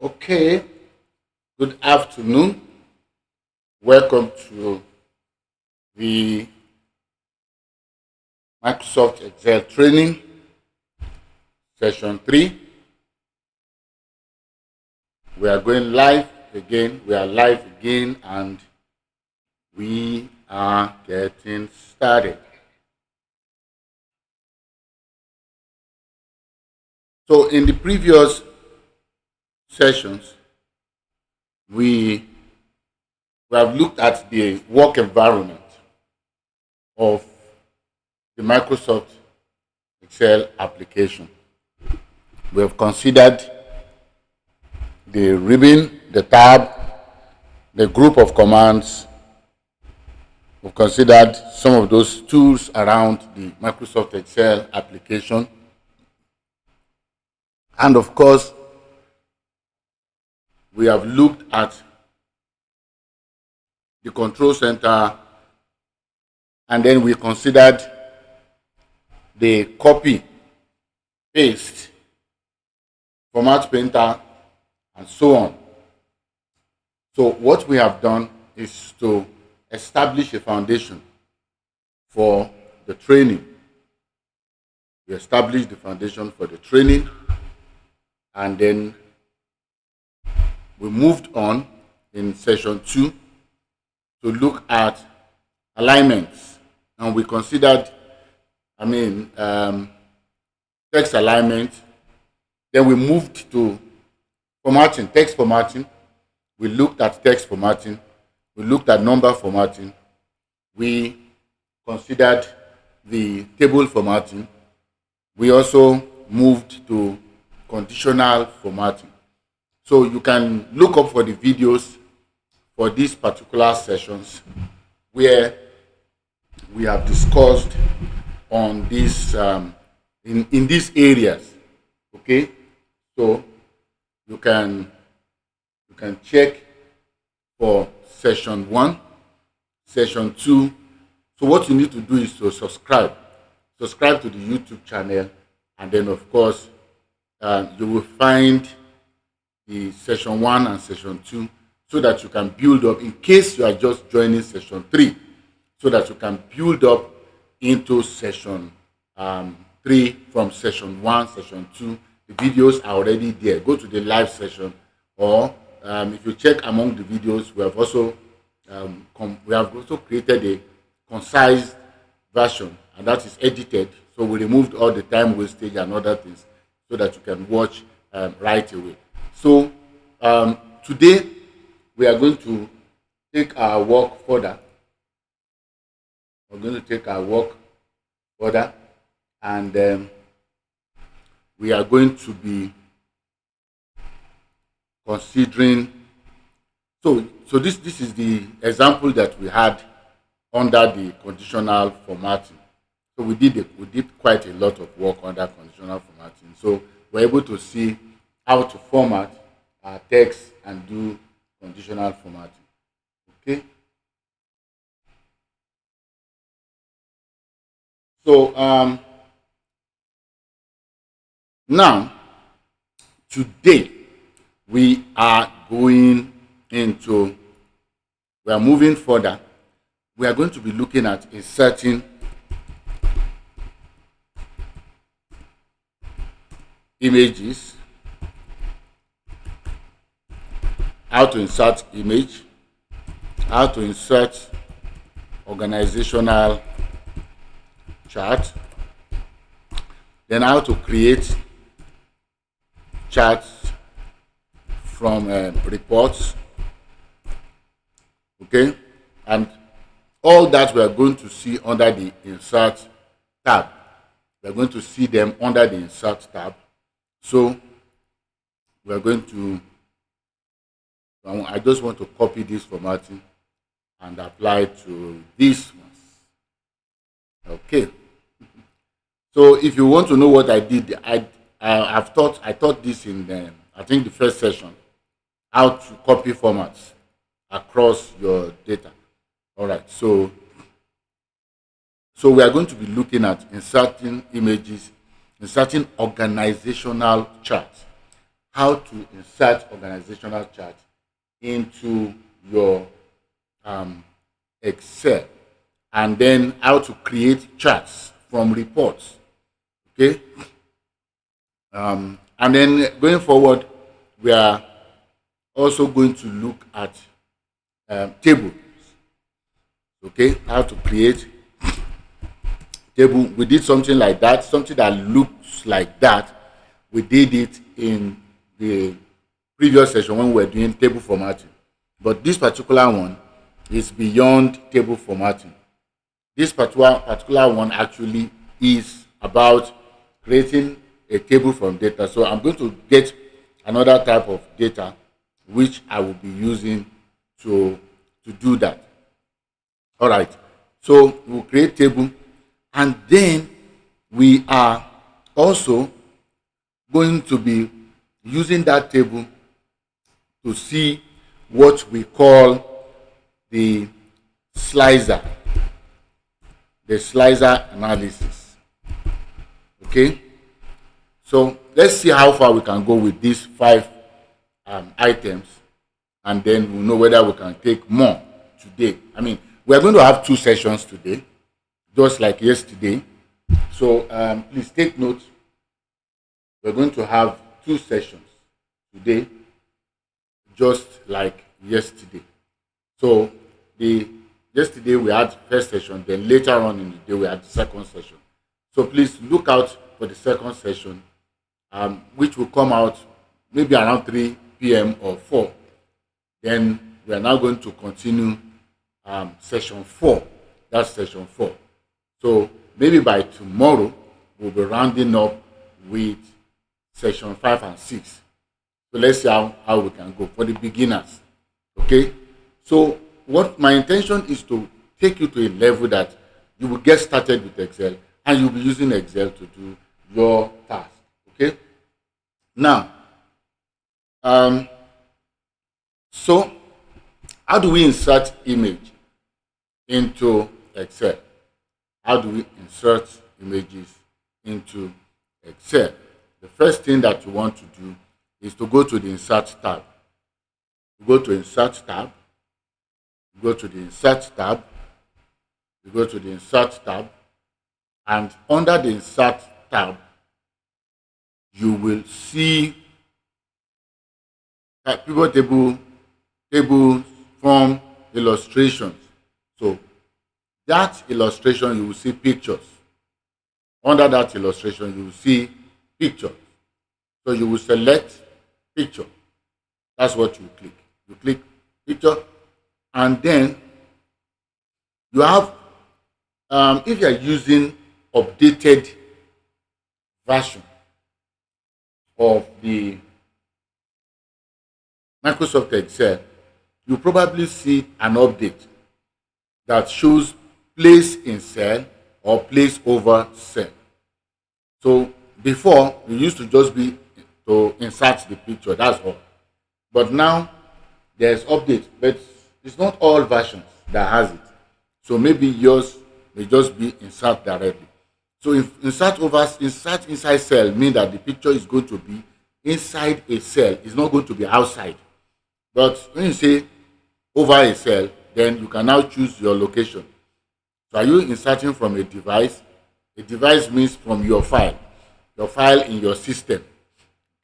Okay, good afternoon. Welcome to the Microsoft Excel training session 3. We are going live again. We are live again and we are getting started. So in the previous sessions, we have looked at the work environment of the Microsoft Excel application. We have considered the ribbon, the tab, the group of commands. We've considered some of those tools around the Microsoft Excel application. And of course, we have looked at the control center, and then we considered the copy, paste, format painter, and so on. So what we have done is to establish a foundation for the training. We established the foundation for the training, and then we moved on in session 2 to look at alignments, and we considered, text alignment. Then we moved to formatting, text formatting. We looked at text formatting. We looked at number formatting. We considered the table formatting. We also moved to conditional formatting. So you can look up for the videos for these particular sessions where we have discussed on this in these areas. Okay, so you can check for session 1, session 2. So what you need to do is to subscribe to the YouTube channel, and then of course you will find the session 1 and session 2 so that you can build up in case you are just joining session 3, so that you can build up into session 3 from session 1, session 2. The videos are already there. Go to the live session, or if you check among the videos, we have also created a concise version, and that is edited. So we removed all the time wastage and other things so that you can watch right away. So today we are going to take our work further. We're going to take our work further, and we are going to be considering. So this is the example that we had under the conditional formatting. So we did quite a lot of work under conditional formatting. So we're able to see how to format our text and do conditional formatting. Okay. So now today we are moving further. We are going to be looking at inserting images, how to insert image, how to insert organizational chart, then how to create charts from reports. Okay, and all that we are going to see under the insert tab. We are going to see them under the insert tab. So we are going to, I just want to copy this formatting and apply to this one. Okay. So if you want to know what I did, I taught this in the first session, how to copy formats across your data. All right. So we are going to be looking at inserting images, inserting organizational charts. how to insert organizational chart into your Excel, and then how to create charts from reports. Okay, and then going forward, we are also going to look at tables. Okay, how to create table. We did something like that, something that looks like that. We did it in the previous session when we were doing table formatting, but this particular one is beyond table formatting. This particular one actually is about creating a table from data. So I'm going to get another type of data which I will be using to do that. All right. So we'll create table, and then we are also going to be using that table to see what we call the slicer analysis. Okay, so let's see how far we can go with these 5 items, and then we'll know whether we can take more today. I mean, we're going to have 2 sessions today, just like yesterday. So please take note. We're going to have 2 sessions today, just like yesterday. So yesterday we had first session, then later on in the day we had the second session. So please look out for the second session, which will come out maybe around 3 p.m. or 4. Then we are now going to continue session 4. That's session 4. So maybe by tomorrow we'll be rounding up with session 5 and 6. So let's see how we can go for the beginners. Okay, so what my intention is to take you to a level that you will get started with Excel, and you'll be using Excel to do your task. Okay, now so how do we insert image into Excel? How do we insert images into Excel? The first thing that you want to do is to go to the Insert tab. You go to Insert tab. You go to the Insert tab. You go to the Insert tab. And under the Insert tab, you will see pivot table, form, illustrations. So that illustration, you will see pictures. Under that illustration, you will see pictures. So you will select picture. That's what you click. You click picture, and then you have, if you are using updated version of the Microsoft Excel, you probably see an update that shows place in cell or place over cell. So before, you used to just be to insert the picture, that's all. But now there's update, but it's not all versions that has it. So maybe yours may just be insert directly. So if insert inside cell means that the picture is going to be inside a cell, it's not going to be outside. But when you say over a cell, then you can now choose your location. So are you inserting from a device? A device means from your file in your system.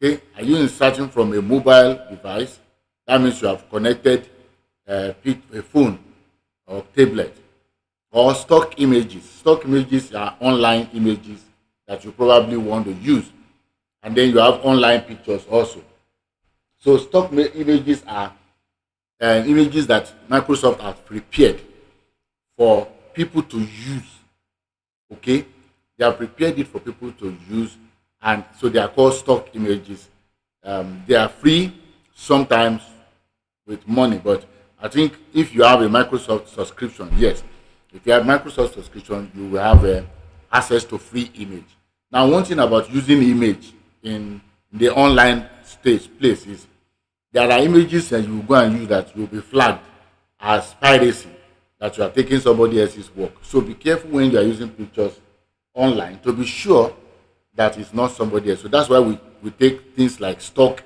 Okay, are you inserting from a mobile device? That means you have connected a phone or tablet. Or stock images. Stock images are online images that you probably want to use. And then you have online pictures also. So stock images are images that Microsoft has prepared for people to use. Okay, they have prepared it for people to use, and so they are called stock images. They are free, sometimes with money, but I think if you have a Microsoft subscription, yes, if you have Microsoft subscription, you will have access to free image. Now, one thing about using image in the online place is there are images that you will go and use that will be flagged as piracy, that you are taking somebody else's work. So be careful when you are using pictures online to be sure that it's not somebody else. So that's why we take things like stock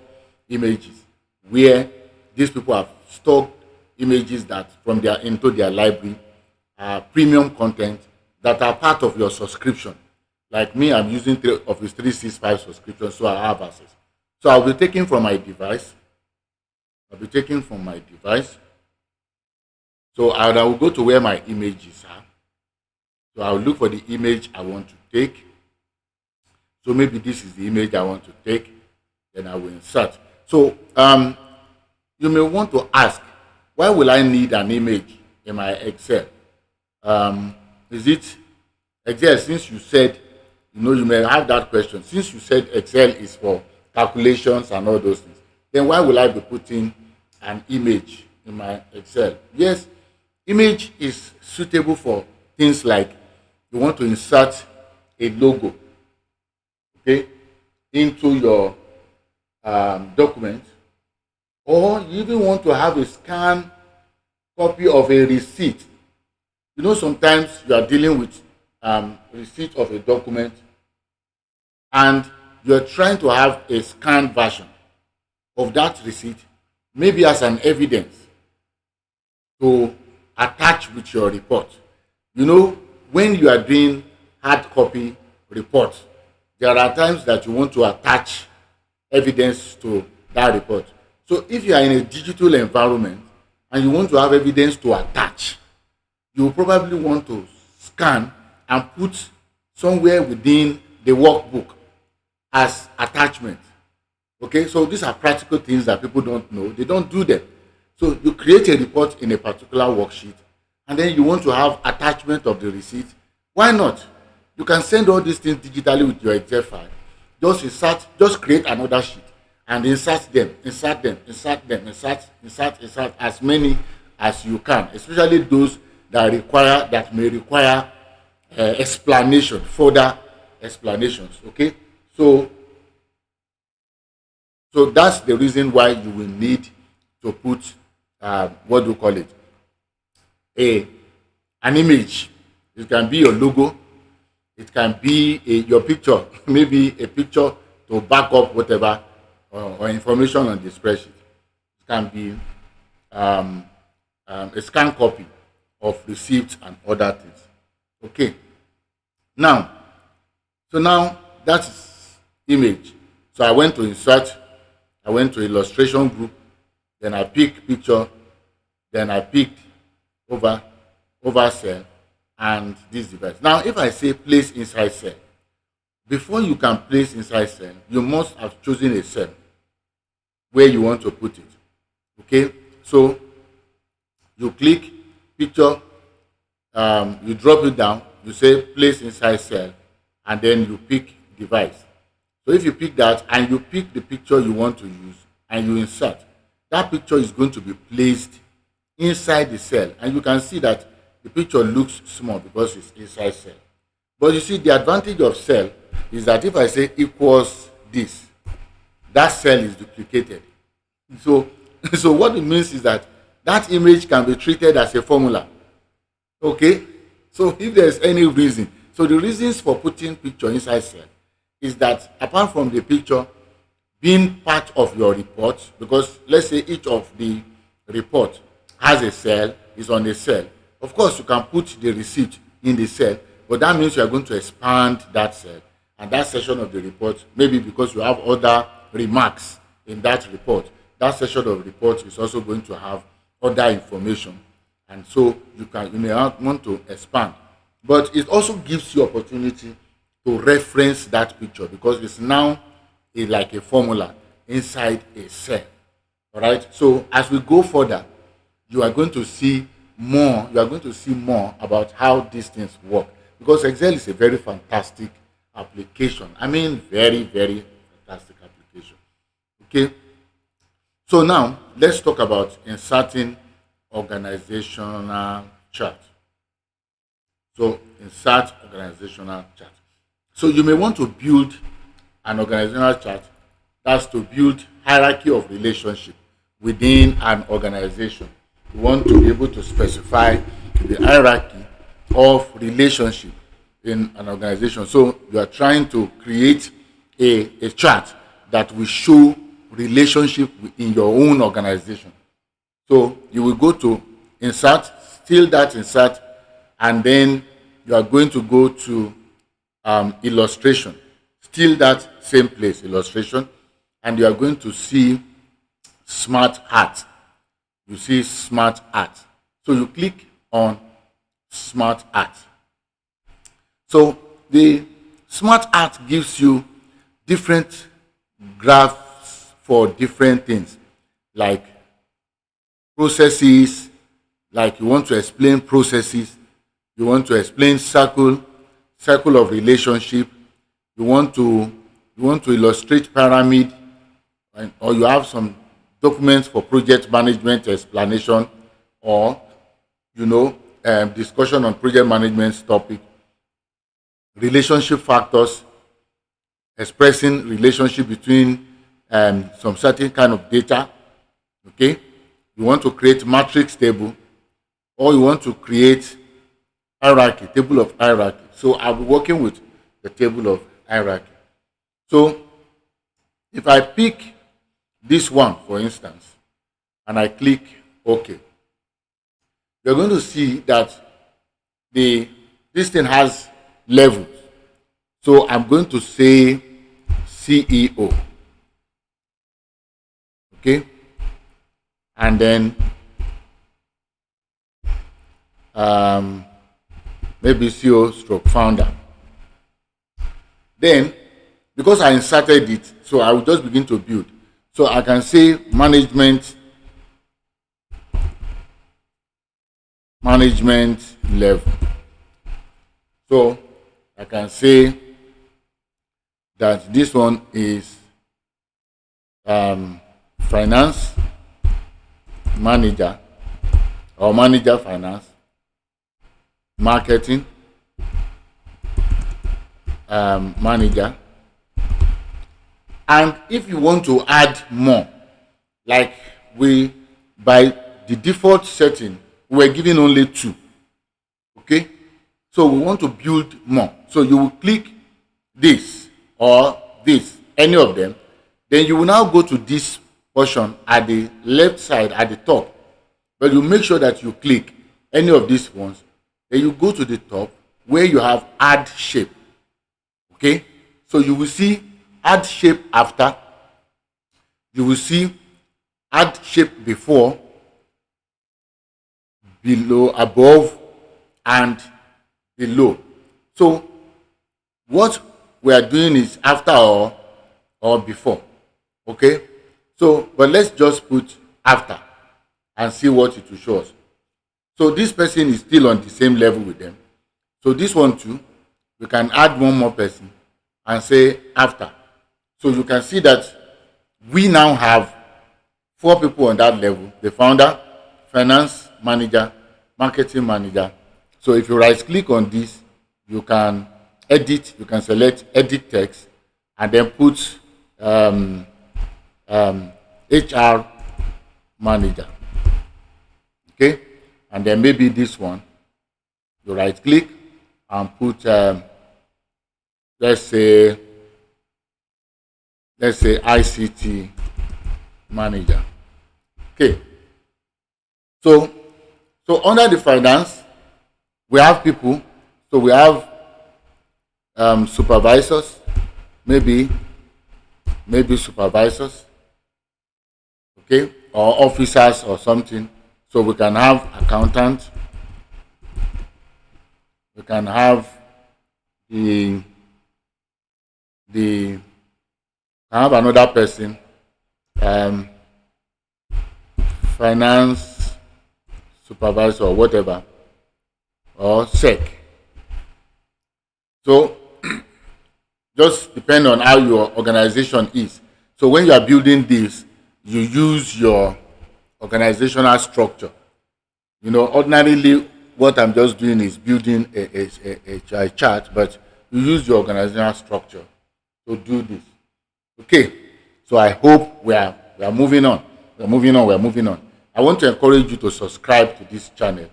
images, where these people have stored images that from their into their library, premium content that are part of your subscription. Like me, I'm using Office 365 subscription, so I have access. So I'll be taking from my device. So I will go to where my images are. So I'll look for the image I want to take. So maybe this is the image I want to take. Then I will insert. So you may want to ask, why will I need an image in my Excel? Is it Excel, since you said, you may have that question. Since you said Excel is for calculations and all those things, then why will I be putting an image in my Excel? Yes, image is suitable for things like you want to insert a logo, okay, into your document, or you even want to have a scanned copy of a receipt. Sometimes you are dealing with receipt of a document and you're trying to have a scanned version of that receipt, maybe as an evidence to attach with your report. When you are doing hard copy reports, there are times that you want to attach evidence to that report. So if you are in a digital environment and you want to have evidence to attach, you will probably want to scan and put somewhere within the workbook as attachment. Okay, so these are practical things that people don't know. They don't do them. So you create a report in a particular worksheet, and then you want to have attachment of the receipt. Why not? You can send all these things digitally with your Excel file. Just create another sheet and insert as many as you can, especially those that may require explanation, further explanations. Okay, so that's the reason why you will need to put what do you call it, an image. It can be your logo, it can be your picture, maybe a picture to back up whatever or information on the spreadsheet. It can be a scan copy of receipts and other things. Okay. Now that's image. So I went to insert, I went to illustration group, then I picked picture, then I picked over cell and this device. Now if I say place inside cell, before you can place inside cell, you must have chosen a cell where you want to put it. Okay, so you click picture, you drop it down, you say place inside cell, and then you pick device. So if you pick that and you pick the picture you want to use and you insert, that picture is going to be placed inside the cell, and you can see that the picture looks small because it's inside cell. But you see, the advantage of cell is that if I say equals this, that cell is duplicated. So what it means is that that image can be treated as a formula. Okay, so if there's any reason, so the reasons for putting picture inside cell is that apart from the picture being part of your report, because let's say each of the report has a cell, is on a cell. Of course, you can put the receipt in the cell, but that means you are going to expand that cell and that section of the report, maybe because you have other remarks in that report. That section of report is also going to have other information, and so you may want to expand. But it also gives you opportunity to reference that picture because it's now like a formula inside a cell. All right. So as we go further, you are going to see more. You are going to see more about how these things work, because Excel is a very fantastic application. I mean, very, very fantastic application. Okay. So now let's talk about inserting organizational chart. So insert organizational chart. So you may want to build an organizational chart. That's to build hierarchy of relationship within an organization. You want to be able to specify the hierarchy of relationship in an organization. So you are trying to create a chart that will show relationship in your own organization. So you will go to insert, still that insert, and then you are going to go to illustration, still that same place, illustration, and you are going to see smart art. You see smart art. So you click on smart art. So the smart art gives you different graphs for different things, like processes, like you want to explain processes, you want to explain circle of relationship, you want to illustrate pyramid, or you have some documents for project management explanation, or discussion on project management topic, relationship factors, expressing relationship between some certain kind of data. Okay, you want to create matrix table, or you want to create hierarchy, table of hierarchy. So I'll be working with the table of hierarchy. So if I pick this one, for instance, and I click OK, you're going to see that this thing has levels. So I'm going to say CEO. Okay? And then maybe CEO stroke founder. Then, because I inserted it, so I will just begin to build. So I can say management level. So I can say that this one is finance manager, or manager finance, marketing manager. And if you want to add more, like by the default setting, we're giving only 2. Okay? So we want to build more. So you will click this or this, any of them. Then you will now go to this portion at the left side at the top. But you make sure that you click any of these ones. Then you go to the top where you have add shape. Okay? So you will see add shape after. You will see add shape before, below, above, and below. So what we are doing is after or before. Okay? So, but let's just put after and see what it will show us. So this person is still on the same level with them. So this one too, we can add one more person and say after. So you can see that we now have 4 people on that level: the founder, finance manager, marketing manager. So if you right click on this, you can edit, you can select edit text, and then put HR manager. Okay, and then maybe this one, you right click and put let's say ICT manager. Okay, so under the finance, we have people. So we have supervisors, maybe supervisors, okay, or officers or something. So we can have accountant, we can have another person, finance supervisor or whatever, or sec. So just depend on how your organization is. So when you are building this, you use your organizational structure. Ordinarily what I'm just doing is building a chart, but you use your organizational structure to do this. Okay, so I hope we are moving on. We're moving on. I want to encourage you to subscribe to this channel.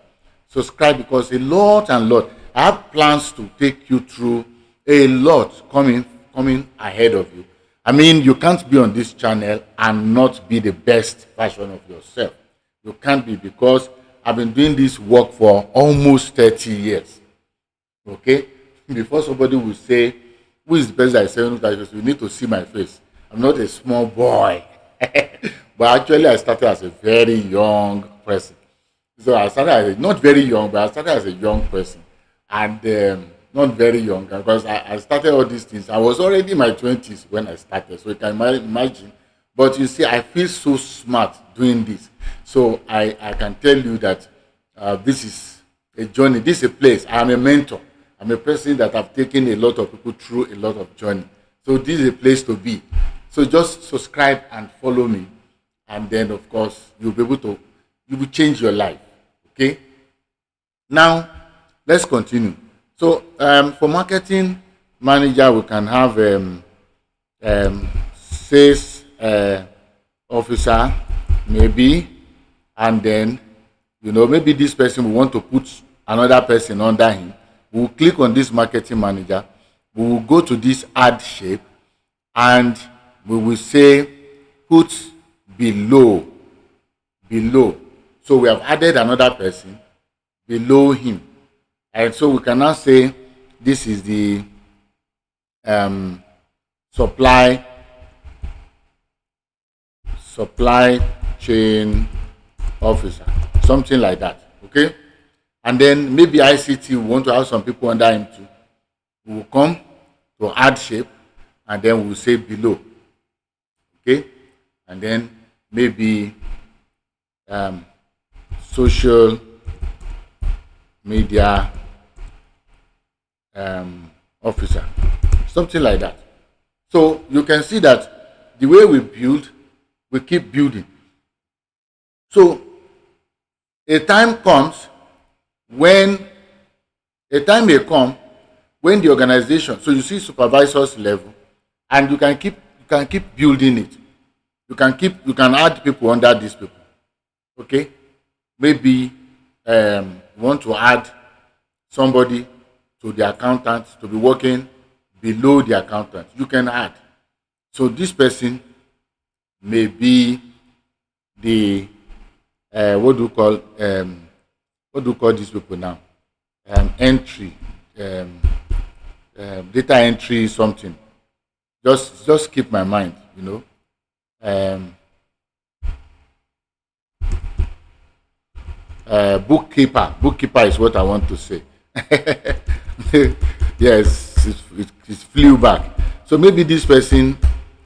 Subscribe, because a lot. I have plans to take you through a lot coming ahead of you. I mean, you can't be on this channel and not be the best version of yourself. You can't be, because I've been doing this work for almost 30 years. Okay? Before somebody will say, who is the person that is saying that, you need to see my face. I'm not a small boy. But actually, I started as a very young person. So I started as not very young, but I started as a young person. And not very young, because I started all these things. I was already in my 20s when I started, so you can imagine. But you see, I feel so smart doing this. So I can tell you that this is a journey. This is a place. I am a mentor. I'm a person that have taken a lot of people through a lot of journey. So this is a place to be. So just subscribe and follow me. And then, of course, you will change your life. Okay? Now, let's continue. So, for marketing manager, we can have sales officer, maybe, and then, maybe this person we want to put another person under him. We will click on this marketing manager. We will go to this add shape, and we will say put below. So we have added another person below him. And so we can now say this is the supply chain officer, something like that. Okay? And then maybe ICT, we want to have some people under him too. We will come to add shape, and then we will say below. Okay? And then maybe social media officer, something like that. So you can see that the way we build, we keep building. So a time may come when the organization, so you see supervisors level, and you can keep building it. You can add people under these people. Okay? Maybe want to add somebody to the accountant to be working below the accountant. You can add. So this person may be the what do you call these people now? Entry, data entry, something. Just keep my mind, bookkeeper is what I want to say. Yes, it flew back. So maybe this person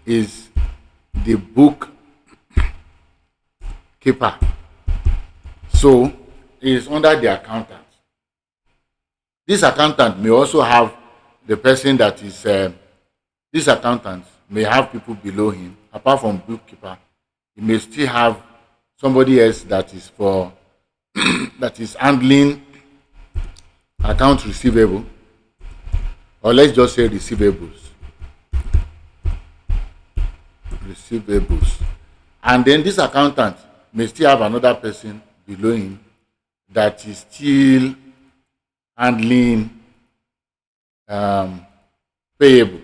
is the bookkeeper. So he is under the accountant. This accountant may also have the person that is this accountant may have people below him. Apart from bookkeeper, he may still have somebody else that is for that is handling account receivable, or let's just say receivables. And then this accountant may still have another person below him that is still handling payable.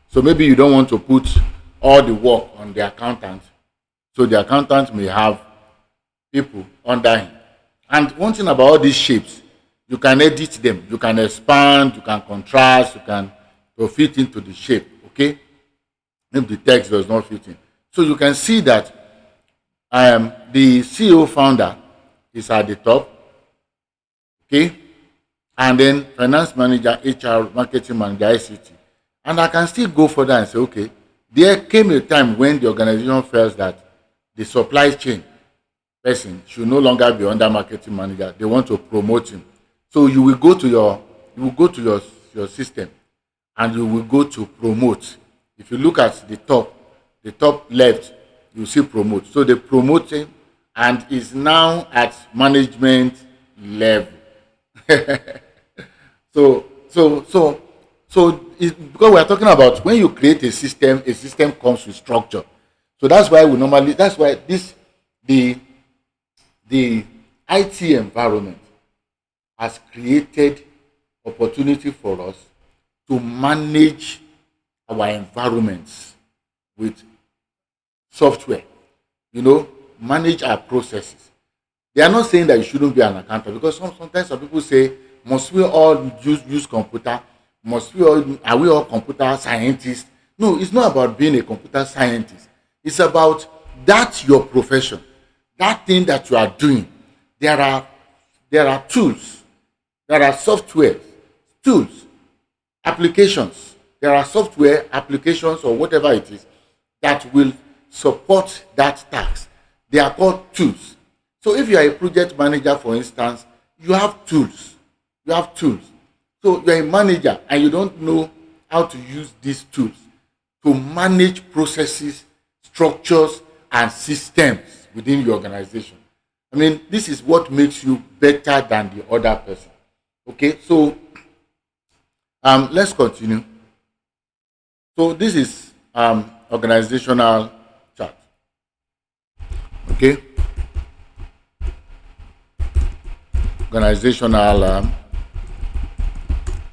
So maybe you don't want to put all the work on the accountant, so the accountant may have people under him. And one thing about all these shapes, you can edit them, you can expand, you can contrast, you can fit into the shape. Okay, if the text does not fit in, so you can see that the CEO founder is at the top. Okay, and then finance manager, HR, marketing manager, ICT. And I can still go further and say, okay, there came a time when the organization felt that the supply chain person should no longer be under marketing manager. They want to promote him. So you will go to your system, and you will go to promote. If you look at the top left, you see promote. So they promote him and is now at management level. So because we are talking about when you create a system comes with structure. So that's why the IT environment has created opportunity for us to manage our environments with software, manage our processes. They are not saying that you shouldn't be an accountant, because sometimes some people say, must we all use computer? Are we all computer scientists? No, it's not about being a computer scientist. It's about that your profession, that thing that you are doing. There are tools, there are software, tools, applications. There are software applications or whatever it is that will support that task. They are called tools. So if you are a project manager, for instance, you have tools. You have tools. So you are a manager and you don't know how to use these tools to manage processes, structures, and systems within your organization. I mean, this is what makes you better than the other person. Okay, so let's continue. So this is organizational chart. Okay, organizational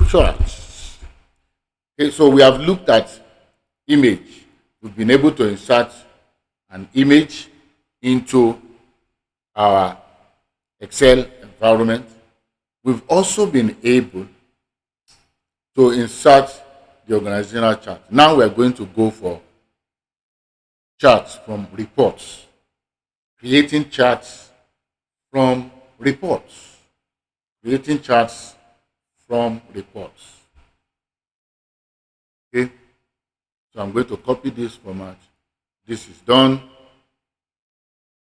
charts. Okay, so we have looked at image. We've been able to insert an image into our Excel environment. We've also been able to insert the organizational chart. Now we're going to go for charts from reports. Creating charts from reports. Creating charts from reports. Okay? So I'm going to copy this format. This is done.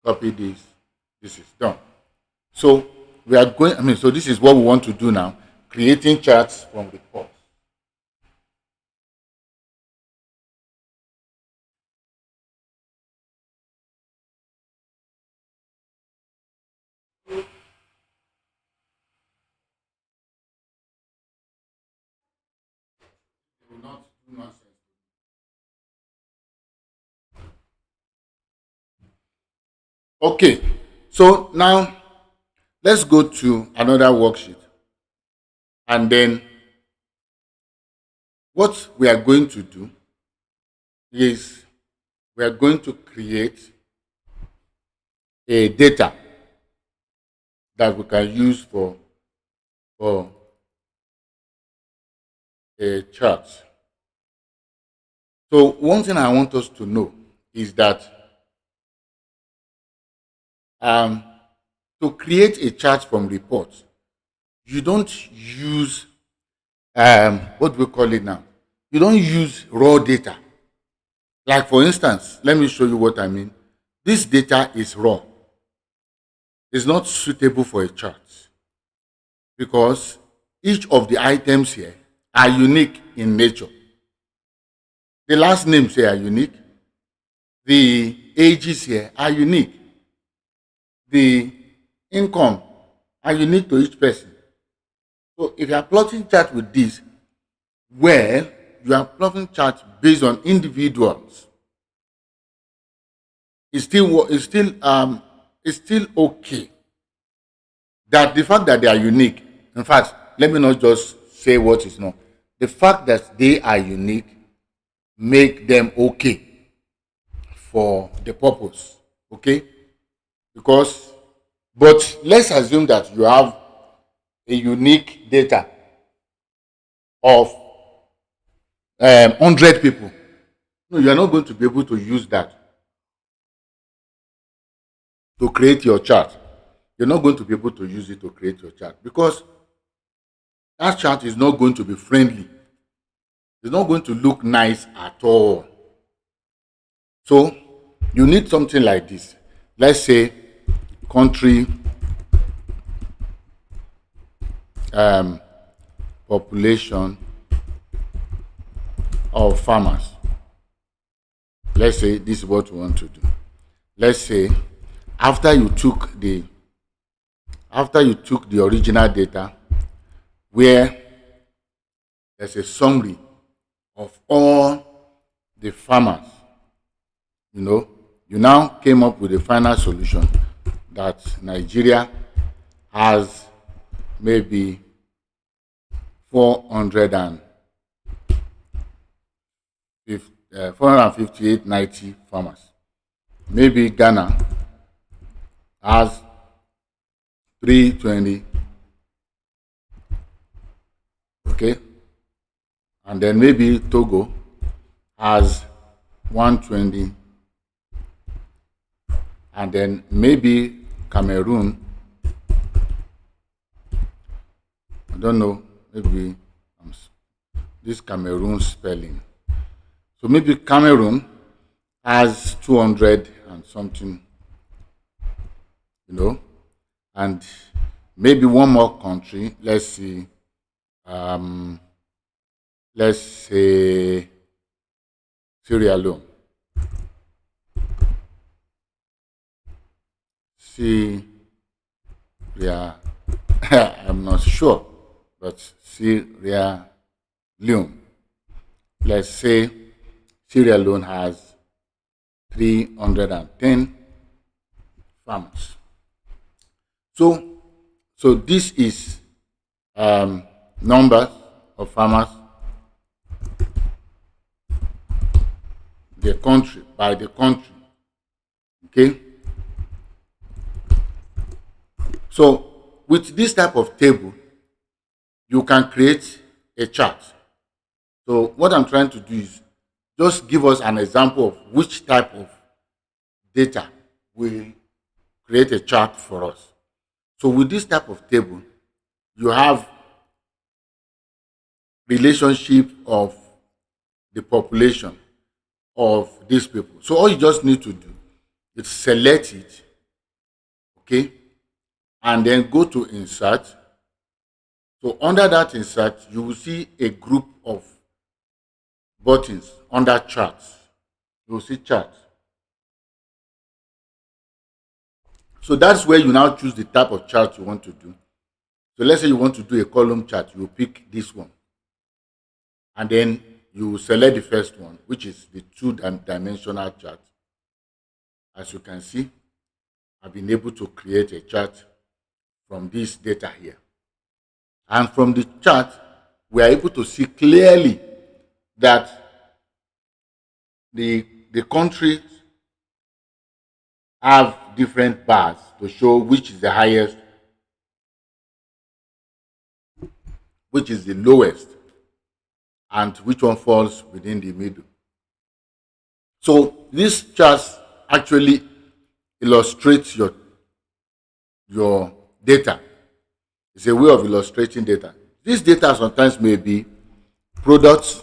Copy this. This is done. So we are going, so this is what we want to do now. Creating charts from reports. Okay, so now let's go to another worksheet. And then what we are going to do is we are going to create a data that we can use for a chart. So one thing I want us to know is that to create a chart from reports, you don't use what do we call it now? You don't use raw data. Like for instance, let me show you what I mean. This data is raw. It's not suitable for a chart because each of the items here are unique in nature. The last names here are unique. The ages here are unique. The income are unique to each person. So if you are plotting chart with this, well, you are plotting chart based on individuals. It's still okay. That the fact that they are unique, in fact, let me not just say what is not. The fact that they are unique make them okay for the purpose. Okay? But let's assume that you have a unique data of 100 people. No, you are not going to be able to use that to create your chart. You're not going to be able to use it to create your chart because that chart is not going to be friendly. It's not going to look nice at all. So you need something like this. Let's say country population of farmers. Let's say this is what we want to do. Let's say after you took the original data where there's a summary of all the farmers, you now came up with a final solution that Nigeria has maybe 458.90 farmers. Maybe Ghana has 320, okay, and then maybe Togo has 120, and then maybe Cameroon, I don't know, maybe this Cameroon spelling. So maybe Cameroon has 200 and something, and maybe one more country, let's see, let's say Sierra Leone. I'm not sure, but Sierra Leone. Let's say Sierra Leone has 310 farmers. So this is numbers of farmers, the country by the country. Okay. So with this type of table, you can create a chart. So what I'm trying to do is just give us an example of which type of data will create a chart for us. So with this type of table, you have relationship of the population of these people. So all you just need to do is select it, okay, and then go to insert. So under that insert, you will see a group of buttons under charts. You will see charts. So that's where you now choose the type of chart you want to do. So let's say you want to do a column chart, you will pick this one. And then you select the first one, which is the two-dimensional chart. As you can see, I've been able to create a chart from this data here. And from the chart, we are able to see clearly that the countries have different bars to show which is the highest, which is the lowest, and which one falls within the middle. So this chart actually illustrates your data. It's a way of illustrating data. This data sometimes may be products,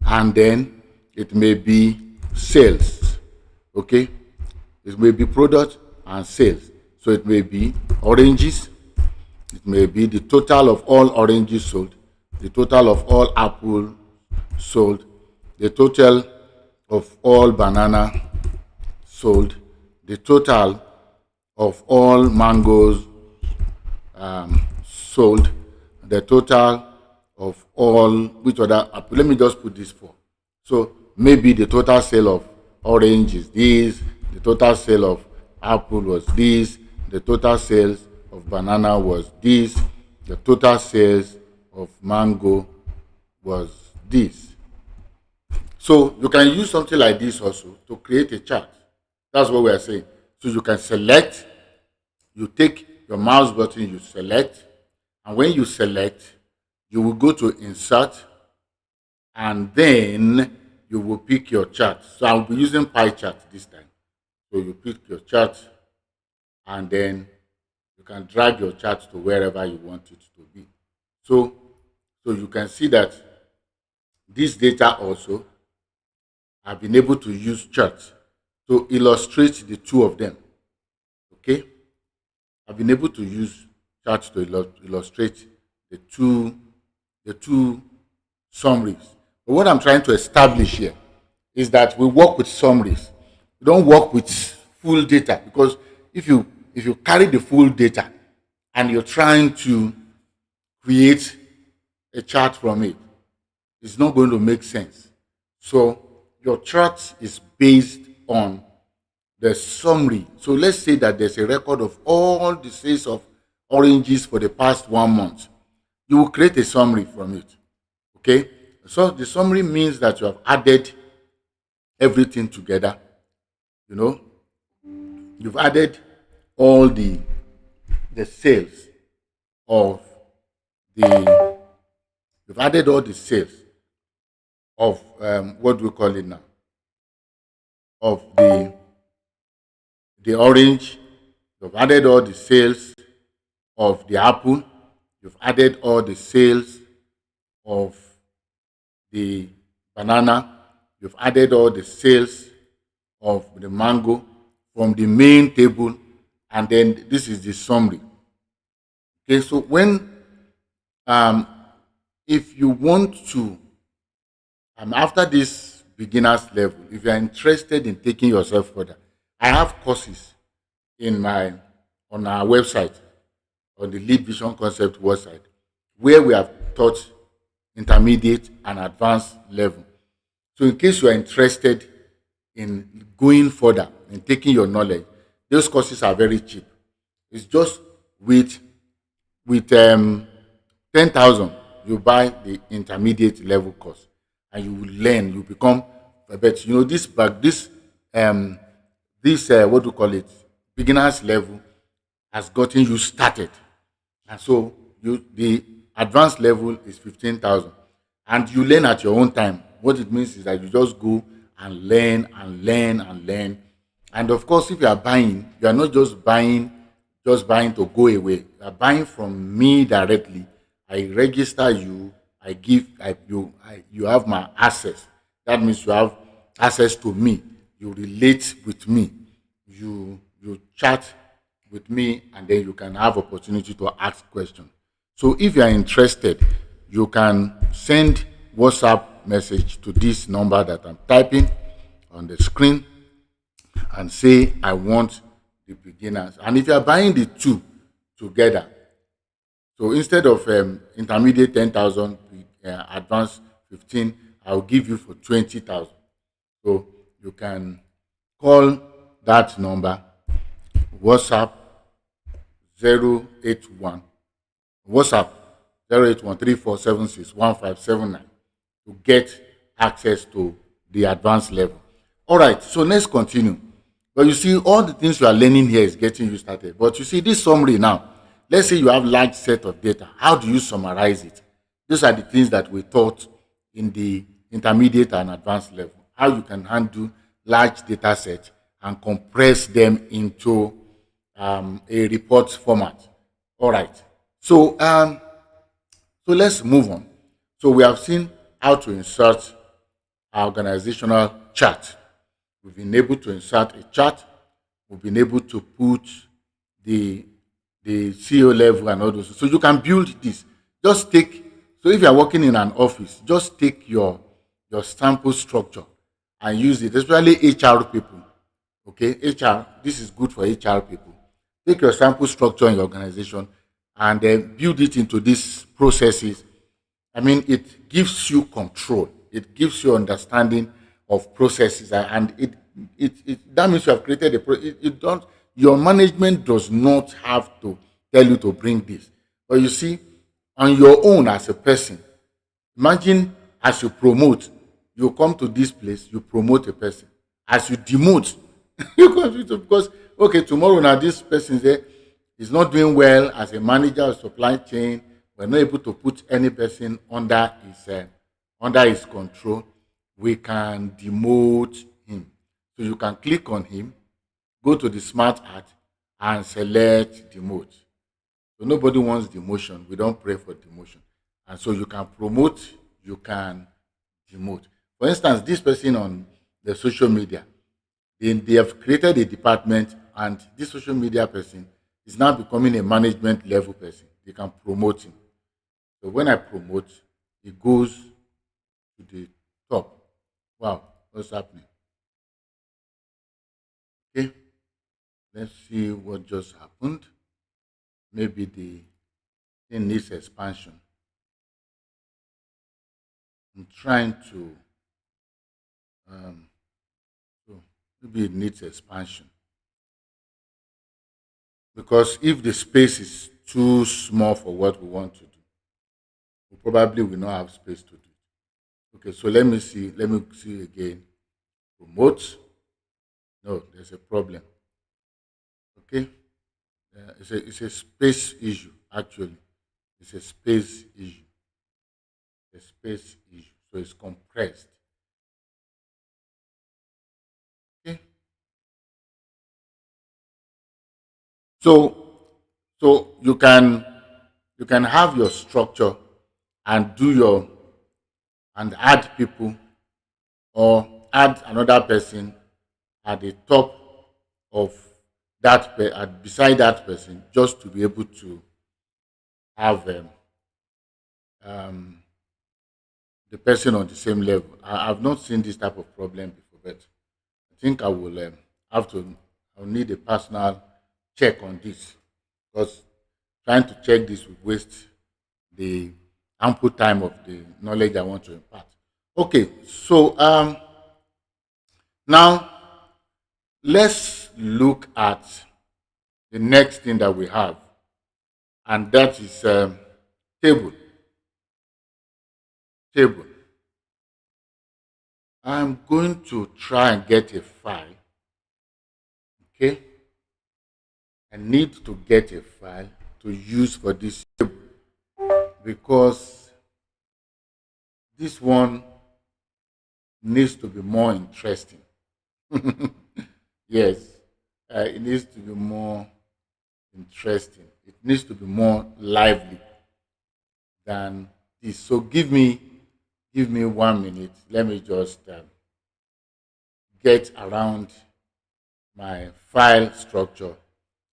and then it may be sales. Okay? It may be product and sales. So it may be oranges. It may be the total of all oranges sold, the total of all apples sold, the total of all banana sold, the total of all mangoes sold, the total of all, which other apple, let me just put this for. So maybe the total sale of orange is this, the total sale of apple was this, the total sales of banana was this, the total sales of mango was this. So you can use something like this also to create a chart. That's what we are saying. So you can select, you take your mouse button, you select, and when you select, you will go to insert, and then you will pick your chart. So I'll be using pie chart this time. So you pick your chart, and then you can drag your chart to wherever you want it to be. So you can see that this data also, I've been able to use charts to illustrate the two of them. Okay? I've been able to use charts to illustrate the two summaries. But what I'm trying to establish here is that we work with summaries. We don't work with full data, because if you carry the full data and you're trying to create a chart from it, it's not going to make sense. So your chart is based on the summary. So let's say that there's a record of all the sales of oranges for the past 1 month. You will create a summary from it. Okay? So the summary means that you have added everything together. You know, you've added all the sales of the you've added all the sales of what do we call it now, of the orange. You've added all the sales of the apple. You've added all the sales of the banana. You've added all the sales of the mango from the main table, and then this is the summary. Okay, so when um, if you want to after this beginners level, if you are interested in taking yourself further, I have courses in my on our website, on the Lead Vision Concept website, where we have taught intermediate and advanced level. So in case you are interested in going further in taking your knowledge, those courses are very cheap. It's just with 10,000, you buy the intermediate level course, and you will learn. You become a better. You know this, but um this what do you call it? Beginners level has gotten you started, and so the advanced level is 15,000, and you learn at your own time. What it means is that you just go and learn and learn and learn. And of course, if you are buying, you are not just buying to go away. You are buying from me directly. I register you. I give you have my access. That means you have access to me. You relate with me. You chat with me, and then you can have opportunity to ask questions. So if you are interested, you can send WhatsApp message to this number that I'm typing on the screen and say I want the beginners. And if you are buying the two together, so instead of intermediate 10,000, advanced 15, I'll give you for 20,000. So you can call that number, WhatsApp 081, WhatsApp 08134761579 to get access to the advanced level. All right, so let's continue. But you see, all the things you are learning here is getting you started. But you see, this summary now, let's say you have large set of data. How do you summarize it? These are the things that we taught in the intermediate and advanced level. How you can handle large data sets and compress them into a report format. All right. So let's move on. So we have seen how to insert our organizational chart. We've been able to insert a chart. We've been able to put the CEO level and all those. So you can build this. Just take. So if you are working in an office, just take your sample structure and use it, especially HR people. Okay, HR. This is good for HR people. Take your sample structure in your organization and then build it into these processes. I mean, it gives you control. It gives you understanding of processes, and it that means you have created a it don't your management does not have to tell you to bring this, but you see, on your own as a person, imagine as you promote, you come to this place, you promote a person. As you demote, you come to because okay, tomorrow now this person there is not doing well as a manager of supply chain. We're not able to put any person under his control. We can demote him. So you can click on him, go to the smart art, and select demote. So nobody wants demotion. We don't pray for demotion. And so you can promote, you can demote. For instance, this person on the social media, they have created a department, and this social media person is now becoming a management level person. They can promote him. So when I promote, it goes to the top. Wow, what's happening? Okay, let's see what just happened. Maybe the thing needs expansion. I'm trying to, so maybe it needs expansion. Because if the space is too small for what we want to do, we probably will not have space to do it. Okay, so let me see. Let me see again. Promote. No, there's a problem. Okay, it's a space issue actually. It's a space issue. A space issue. So it's compressed. Okay. So so you can have your structure and do your and add people or add another person at the top of beside that person just to be able to have um, the person on the same level. I've not seen this type of problem before, but I think I will have to. I'll need a personal check on this because trying to check this will waste the ample time of the knowledge I want to impart. Okay, so now let's look at the next thing that we have, and that is table. Table. I'm going to try and get a file. Okay, I need to get a file to use for this table because this one needs to be more interesting. Yes, it needs to be more interesting. It needs to be more lively than this. So give me 1 minute. Let me just get around my file structure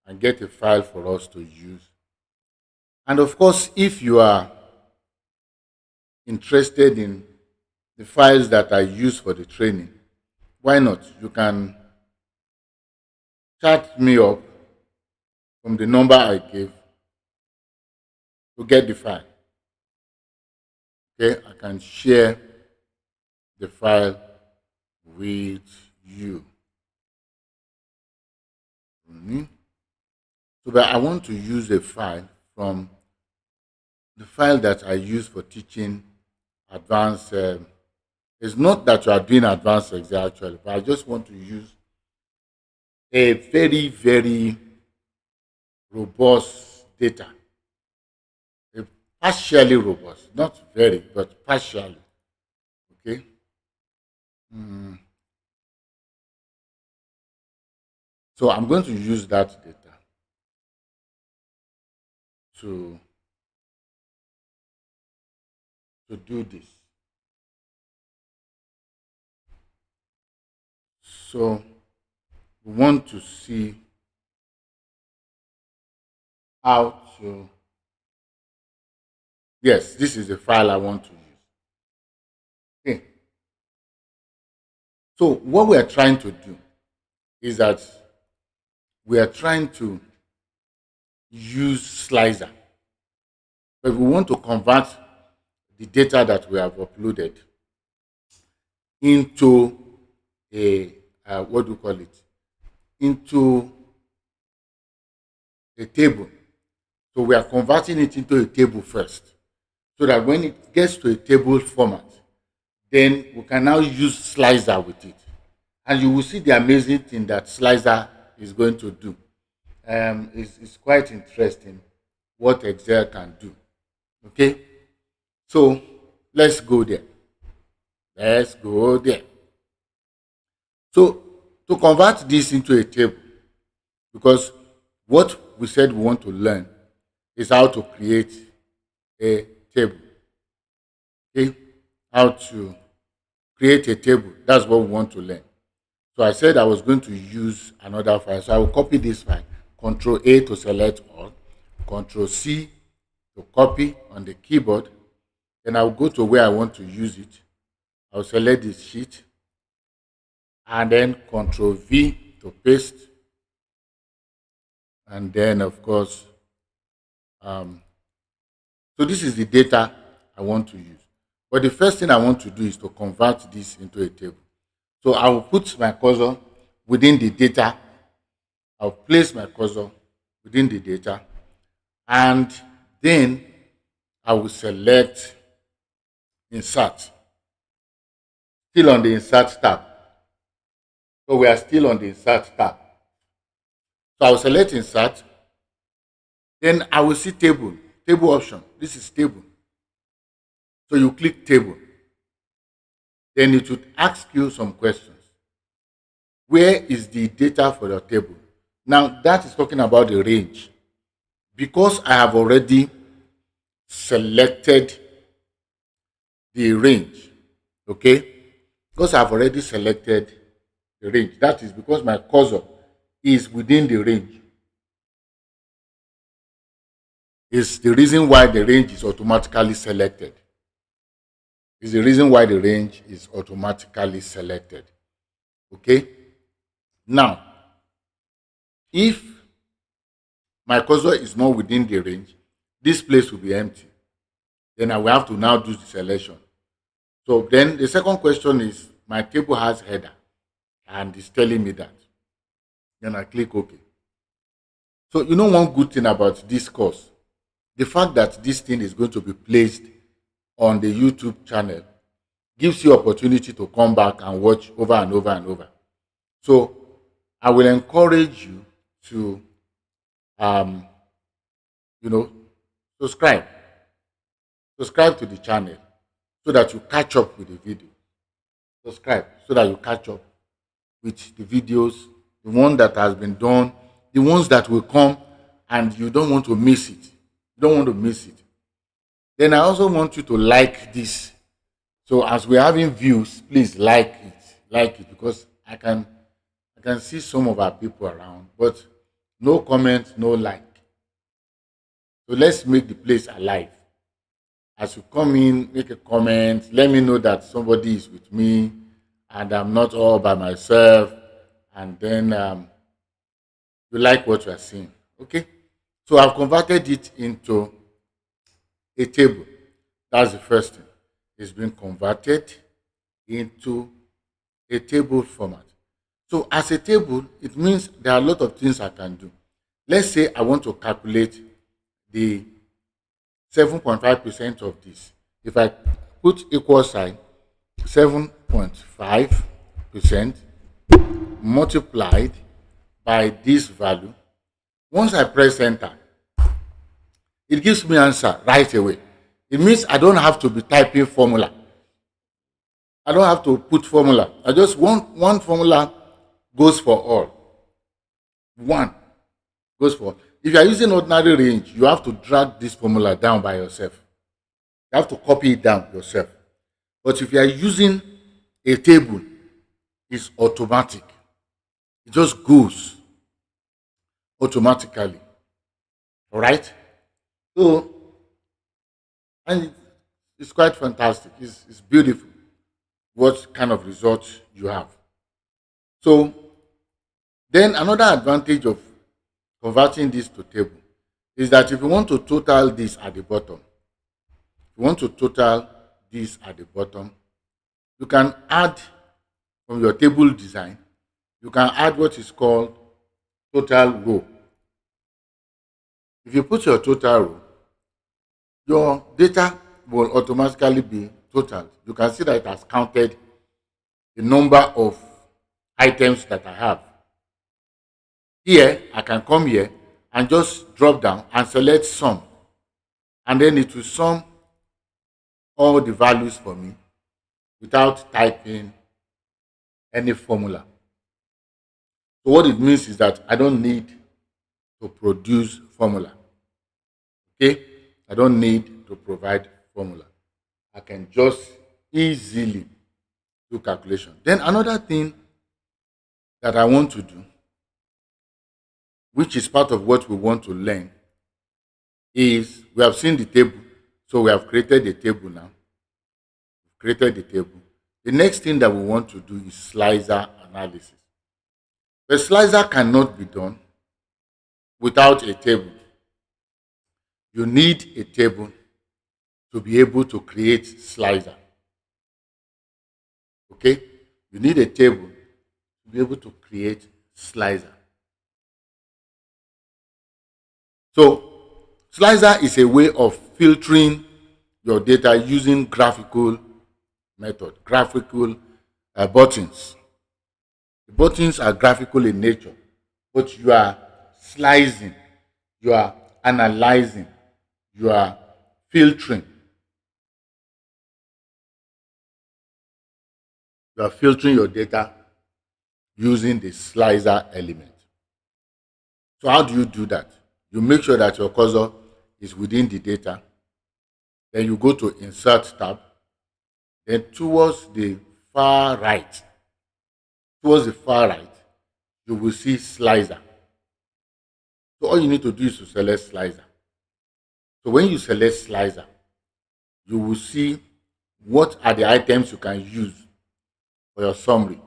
and get a file for us to use. And of course, if you are interested in the files that I use for the training, why not? You can chat me up from the number I gave to get the file. Okay, I can share the file with you. Mhm. So, but I want to use a file from the file that I use for teaching advanced. It's not that you are doing advanced exam actually, but I just want to use a very, very robust data. A partially robust, not very, but partially. Okay. Mm. So I'm going to use that data to do this. So we want to see how to. Yes, this is the file I want to use. Okay. So what we are trying to do is that we are trying to use slicer. But we want to convert the data that we have uploaded into a what do you call it? Into a table. So we are converting it into a table first, so that when it gets to a table format, then we can now use slicer with it, and you will see the amazing thing that slicer is going to do. It's quite interesting what Excel can do. Okay, so let's go there. Let's go there. So to convert this into a table, because what we said we want to learn is how to create a table. Okay, how to create a table. That's what we want to learn. So I said I was going to use another file. So I will copy this file. Control A to select all. Control C to copy on the keyboard. Then I'll go to where I want to use it. I'll select this sheet. And then Control V to paste. And then, of course, so this is the data I want to use. But the first thing I want to do is to convert this into a table. So I will put my cursor within the data. I'll place my cursor within the data. And then I will select insert. Still on the insert tab. So we are still on the insert tab. So I will select insert. Then I will see table, table option. This is table. So you click table. Then it would ask you some questions. Where is the data for your table? Now that is talking about the range. Because I have already selected the range, okay? Because I've already selected the range. That is because my cursor is within the range. Is the reason why the range is automatically selected. Is the reason why the range is automatically selected. Okay? Now, if my cursor is not within the range, this place will be empty. Then I will have to now do the selection. So then the second question is, my table has header and it's telling me that. Then I click OK. So you know one good thing about this course, the fact that this thing is going to be placed on the YouTube channel gives you opportunity to come back and watch over and over and over. So I will encourage you to, subscribe. Subscribe to the channel so that you catch up with the video. Subscribe so that you catch up with the videos, the one that has been done, the ones that will come, and you don't want to miss it. You don't want to miss it. Then I also want you to like this. So as we're having views, please like it because I can see some of our people around, but no comment, no like. So let's make the place alive. As you come in, make a comment, let me know that somebody is with me and I'm not all by myself, and then you like what you are seeing. Okay? So I've converted it into a table. That's the first thing. It's been converted into a table format. So as a table, it means there are a lot of things I can do. Let's say I want to calculate the 7.5% of this. If I put equal sign, 7.5% multiplied by this value, once I press enter, it gives me answer right away. It means I don't have to be typing formula. I don't have to put formula. I just want one formula goes for all. One goes for all. If you are using ordinary range, you have to drag this formula down by yourself. You have to copy it down yourself. But if you are using a table, it's automatic. It just goes automatically. All right? So, and it's quite fantastic. It's beautiful what kind of results you have. So, then another advantage of converting this to table is that if you want to total this at the bottom, you can add from your table design, you can add what is called total row. If you put your total row, your data will automatically be totaled. You can see that it has counted the number of items that I have. Here, I can come here and just drop down and select sum. And then it will sum all the values for me without typing any formula. So what it means is that I don't need to produce formula. Okay? I don't need to provide formula. I can just easily do calculation. Then another thing that I want to do, which is part of what we want to learn, is we have seen the table. So we have created a table now. The next thing that we want to do is slicer analysis. The slicer cannot be done without a table. You need a table to be able to create slicer. Okay? You need a table to be able to create slicer. So, slicer is a way of filtering your data using graphical method, graphical buttons. The buttons are graphical in nature, but you are slicing, you are analyzing, you are filtering, you are filtering your data using the slicer element. So how do you do that? You make sure that your cursor is within the data. Then you go to Insert tab. Then towards the far right, you will see Slicer. So all you need to do is to select Slicer. So when you select Slicer, you will see what are the items you can use for your summary.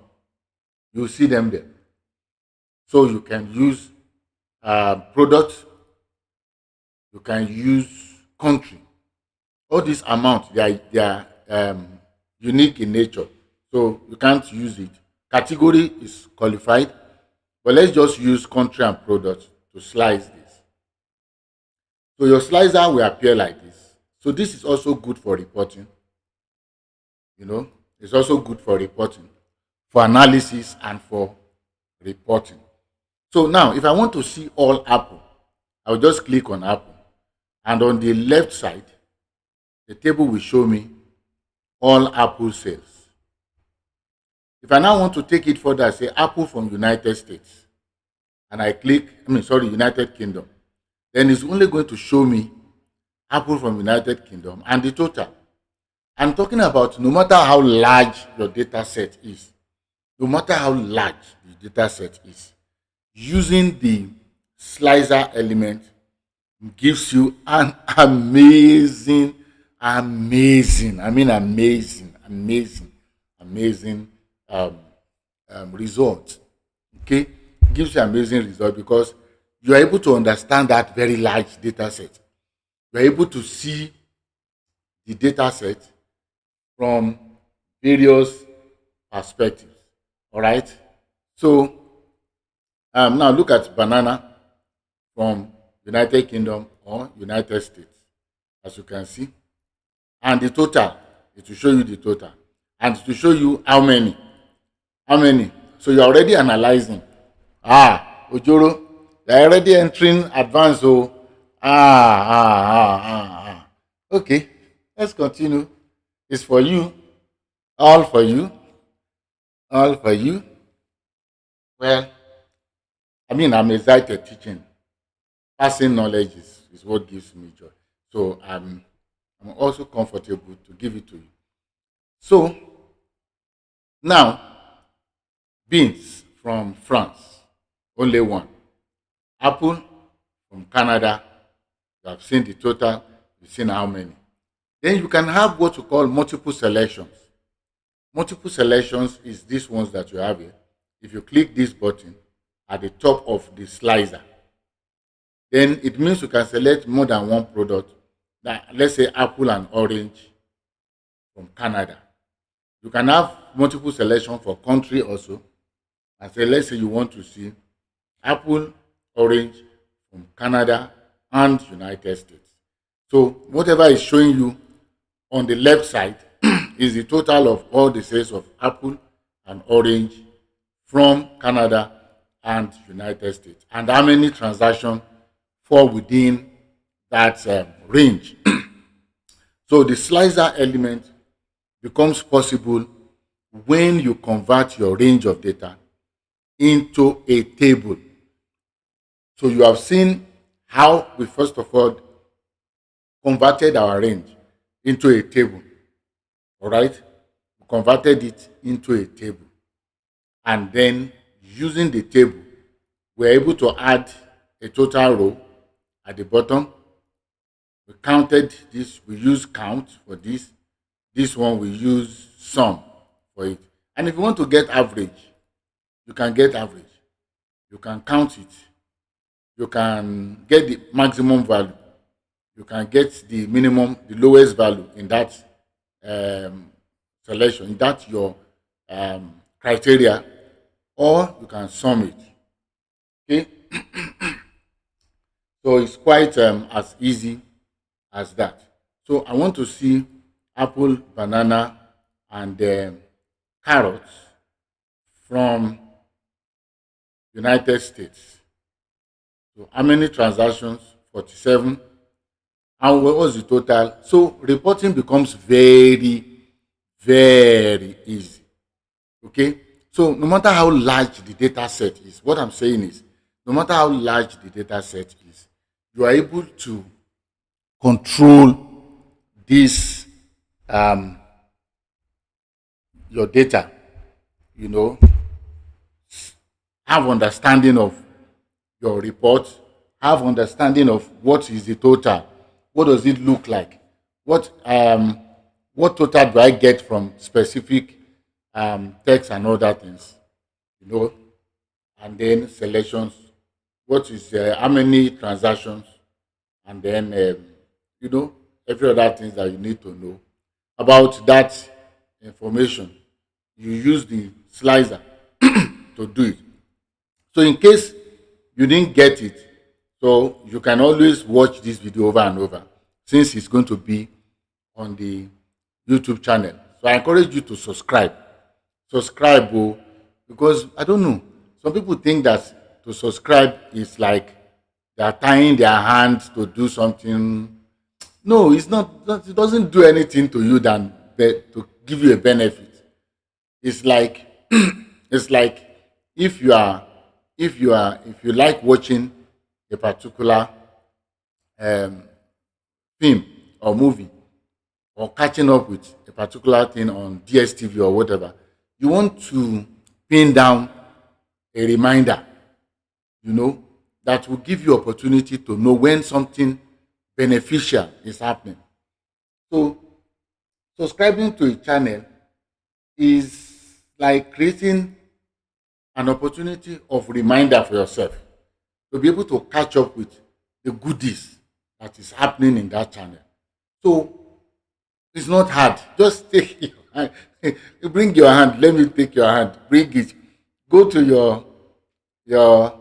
You will see them there. So you can use product, you can use country. All these amounts, they are unique in nature, so you can't use it. Category is qualified, but let's just use country and product to slice this. So your slicer will appear like this. So this is also good for reporting. It's also good for reporting, for analysis, and for reporting. So now, if I want to see all Apple, I'll just click on Apple, and on the left side, the table will show me all Apple sales. If I now want to take it further, I say Apple from United States, and I click, United Kingdom, then it's only going to show me Apple from United Kingdom and the total. I'm talking about no matter how large your data set is, no matter how large the data set is, using the slicer element gives you an amazing result. Okay, gives you amazing result because you are able to understand that very large data set. You are able to see the data set from various perspectives. All right. So now look at banana from United Kingdom or United States, as you can see, and the total. It will show you the total, and it will show you how many. So you're already analyzing. Ojoro, you're already entering advanced. So okay, let's continue. It's for you, all for you, all for you. Well, I'm excited teaching. Passing knowledge is what gives me joy. So I'm also comfortable to give it to you. So now, beans from France, only one. Apple from Canada, you have seen the total, you've seen how many. Then you can have what you call multiple selections. Multiple selections is these ones that you have here. If you click this button at the top of the slicer, then it means you can select more than one product. Now, let's say apple and orange from Canada. You can have multiple selection for country also. And say, let's say you want to see apple, orange from Canada and United States. So whatever is showing you on the left side is the total of all the sales of apple and orange from Canada and United States, and how many transactions fall within that range. So the slicer element becomes possible when you convert your range of data into a table. So you have seen how we first of all converted our range into a table. All right? We converted it into a table. And then using the table, we're able to add a total row at the bottom. We counted this, we use count for this. This one we use sum for it. And if you want to get average, you can get average. You can count it. You can get the maximum value. You can get the minimum, the lowest value in that selection, in that your criteria, or you can sum it. Okay? So it's quite as easy as that. So I want to see apple, banana, and carrots from United States. So how many transactions? 47. And what was the total? So reporting becomes very, very easy. Okay? So no matter how large the data set is, what I'm saying is, no matter how large the data set is, you are able to control this your data, you know, have understanding of your report, have understanding of what is the total, what does it look like, what total do I get from specific text and other things, you know, and then selections, what is how many transactions, and then you know, every other things that you need to know about that information. You use the slicer to do it. So in case you didn't get it, so you can always watch this video over and over since it's going to be on the YouTube channel. So I encourage you to subscribe. Subscribe, oh, because I don't know. Some people think that to subscribe is like they are tying their hands to do something. No, it's not. It doesn't do anything to you than to give you a benefit. It's like it's like if you are if you like watching a particular um, film or movie or catching up with a particular thing on DSTV or whatever, you want to pin down a reminder, you know, that will give you opportunity to know when something beneficial is happening. So subscribing to a channel is like creating an opportunity of reminder for yourself to be able to catch up with the goodies that is happening in that channel. So it's not hard. Just take your hand. Bring your hand. Let me take your hand. Bring it. Go to your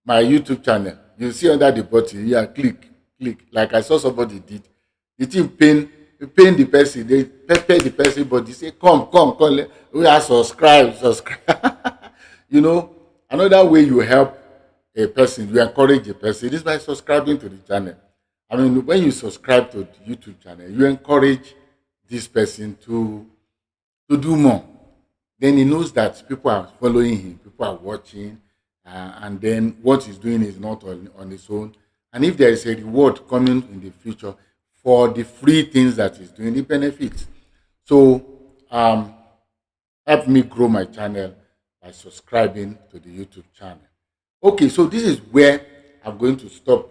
my YouTube channel. You see under the button. Yeah, click. Like I saw somebody did. The thing pain the person. They pepper the person, but they say, come. We are subscribe. You know, another way you help a person, you encourage a person is by subscribing to the channel. I mean, when you subscribe to the YouTube channel, you encourage this person to do more. Then he knows that people are following him, people are watching, and then what he's doing is not on his own. And if there is a reward coming in the future for the free things that he's doing, he benefits. So help me grow my channel by subscribing to the YouTube channel. Okay, so this is where I'm going to stop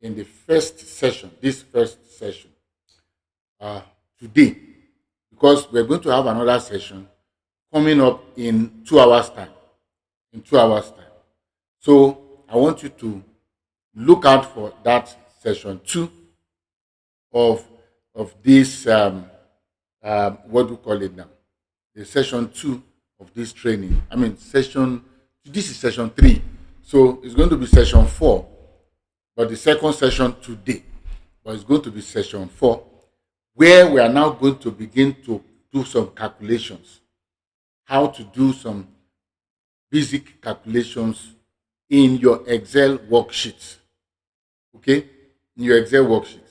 in the first session, this first session today, because we're going to have another session coming up in 2 hours time. In 2 hours time. So I want you to look out for that session 2 of this what do you call it now? The session 2 of this training. I mean this is session 3. So it's going to be session 4, but the second session today. But it's going to be session 4, where we are now going to begin to do some calculations. How to do some basic calculations in your Excel worksheet. Okay? In your Excel worksheet.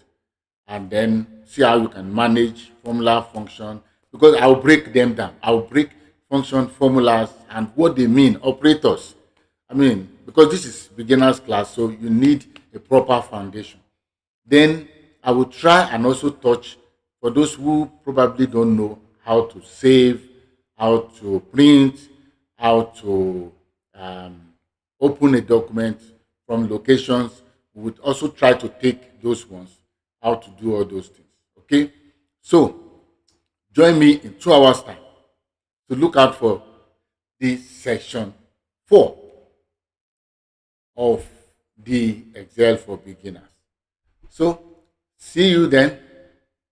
And then see how you can manage formula, function, because I'll break them down. I'll break function, formulas, and what they mean, operators. I mean, because this is beginner's class, so you need a proper foundation. Then I will try and also touch, for those who probably don't know how to save, how to print, how to open a document from locations. We would also try to take those ones, how to do all those things. Okay? So, join me in 2 hours time to look out for this section 4 of the Excel for beginners. So, see you then.